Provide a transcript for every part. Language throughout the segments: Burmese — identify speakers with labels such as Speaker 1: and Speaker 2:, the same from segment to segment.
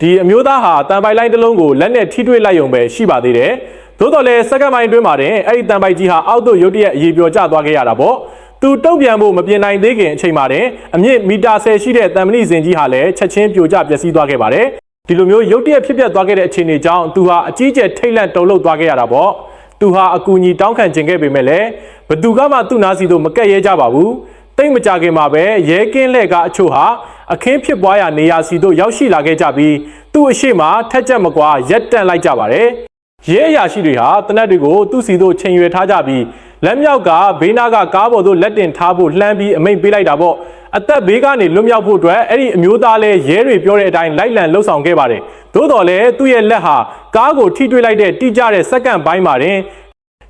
Speaker 1: ဒီအမျိုးသားဟာတန်ပိုက်လိုင်းတစ်လုံးကိုလက်နဲ့ထိတွေ့လိုက်ရုံပဲရှိပါသေးတယ်။သို့တော်လည်းစက္ကန့်ပိုင်းအတွင်းမှာတင်အဲ့ဒီတန်ပိုက်ကြီးဟာအောက်သို့ရုတ်တရက်ရေပြောကျသွားခဲ့ရတာပေါ့။သူတုံ့ပြန်ဖို့မပြင်နိုင်သေးခင်အချိန်မှာတင်အမြင့်မီတာ10ရှိတဲ့တန်မဏိစင်ကြီးဟာလည်းချက်ချင်းပြိုကျပျက်စီးသွားခဲ့ပါတယ်။ဒီလိုမျိုးရုတ်တရက်ဖြစ်ပျက်သွားခဲ့တဲ့အခြေအနေကြောင့်သူဟာအကြီးကျယ်ထိတ်လန့်တုန်လှုပ်သွားခဲ့ရတာပေါ့။သူဟာအကူအညီတောင်းခံခြင်းခဲ့ပေမဲ့လည်းဘသူကမှသူ့နာစီသို့မကက်ရဲကြပါဘူး။တိတ်မကြခင်မှာပဲရဲကင်းလှည့်ကအချို့ဟာအခင်းဖြစ်ပွားရာနေရာစီတို့ရောက်ရှိလာခဲ့ကြပြီးသူ့အရှိမထက်ချက်မကွာရက်တန့်လိုက်ကြပါတယ်။ရဲအရာရှိတွေဟာတနက်တွေကိုသူ့စီတို့ချိန်ရွယ်ထားကြပြီးလက်မြောက်ကဘေးနားကကားပေါ်သို့လက်တင်ထားဖို့လှမ်းပြီးအမိန့်ပေးလိုက်တာပေါ့။အသက်ဘေးကနေလွတ်မြောက်ဖို့အတွက်အဲ့ဒီအမျိုးသားလည်းရဲတွေပြောတဲ့အတိုင်းလိုက်လံလှုပ်ဆောင်ခဲ့ပါတယ်။သို့တော်လည်းသူ့ရဲ့လက်ဟာကားကိုထိတွေ့လိုက်တဲ့တိကျတဲ့စက္ကန့်ပိုင်းမှာတင်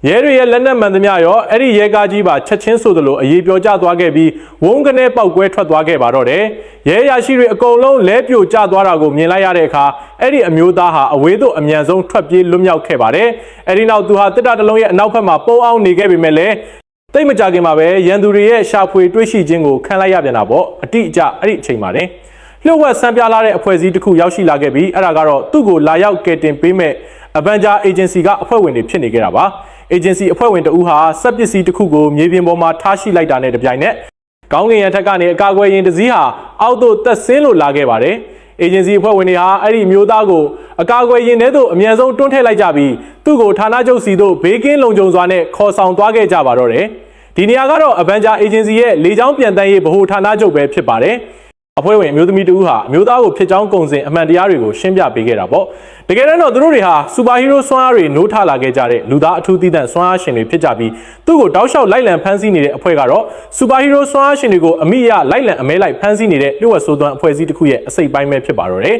Speaker 1: ရဲတွေရဲ့လက်နက်မှန်သမျှရောအဲ့ဒီရဲကားကြီးပါချက်ချင်းဆိုသလိုအရေးပြောကျသွားခဲ့ပြီးဝုန်းကနေပေါက်ကွဲထွက်သွားခဲ့ပါတော့တယ်။ရဲရရှိတွေအကုန်လုံးလဲပြိုကျသွားတာကိုမြင်လိုက်ရတဲ့အခါအဲ့ဒီအမျိုးသားဟာအဝေးသို့အမြန်ဆုံးထွက်ပြေးလွတ်မြောက်ခဲ့ပါတယ်။အဲ့ဒီနောက်သူဟာတစ်တတလုံးရဲ့အနောက်ဘက်မှာပုံအောင်နေခဲ့ပေမဲ့လည်းတိတ်မကြခင်မှာပဲရန်သူတွေရဲ့ရှာဖွေတွေ့ရှိခြင်းကိုခံလိုက်ရပြန်တာပေါ့။အတိအကျအဲ့ဒီအချိန်မှာတင်လျှို့ဝှက်ဆန်းပြလာတဲ့အဖွဲ့အစည်းတစ်ခုရောက်ရှိလာခဲ့ပြီးအဲ့ဒါကတော့သူ့ကိုလာရောက်ကယ်တင်ပေးမဲ့ Avenger Agency ကအဖွဲ့ဝင်တွေဖြစ်နေကြတာပါ။ Agency အဖွဲ့ဝင်တဦးဟာစက်ပစ္စည်းတစ်ခုကိုမြေပြင်ပေါ်မှာထားရှိလိုက်တာနဲ့တပြိုင်နက်ကောင်းကင်ရံထက်ကနေအကာအကွယ်ရင်တစည်းဟာအောက်သို့တက်ဆင်းလို့လာခဲ့ပါတယ်။ Agency အဖွဲ့ဝင်တွေဟာအဲ့ဒီမျိုးသားကိုအကာအကွယ်ရင်ထဲသို့အမြန်ဆုံးတွန်းထည့်လိုက်ကြပြီးသူ့ကိုဌာနချုပ်စီသို့ဘေးကင်းလုံခြုံစွာနဲ့ခေါ်ဆောင်သွားခဲ့ကြပါတော့တယ်။ဒီနေရာကတော့ Avenger Agency ရဲ့လေကြောင်းပြန်တန်းရေးဗဟိုဌာနချုပ်ပဲဖြစ်ပါတယ်။အဖွဲ့ဝင်အမျိုးသမီးတူဟာအမျိုးသားကိုဖြစ်ကြောင်းကုန်စင်အမှန်တရားတွေကိုရှင်းပြပေးခဲ့တာပေါ့တကယ်တော့သူတို့တွေဟာစူပါဟီးရိုးစွမ်းအားတွေနိုးထလာခဲ့ကြတဲ့လူသားအထူးသီးသန့်စွမ်းအားရှင်တွေဖြစ်ကြပြီးသူ့ကိုတောက်လျှောက်လိုက်လံဖမ်းဆီးနေတဲ့အဖွဲ့ကတော့စူပါဟီးရိုးစွမ်းအားရှင်တွေကိုအမိအယလိုက်လံအမဲလိုက်ဖမ်းဆီးနေတဲ့လျှို့ဝှက်ဆိုးသွမ်းအဖွဲ့အစည်းတစ်ခုရဲ့အစိတ်ပိုင်းပဲဖြစ်ပါတော့တယ်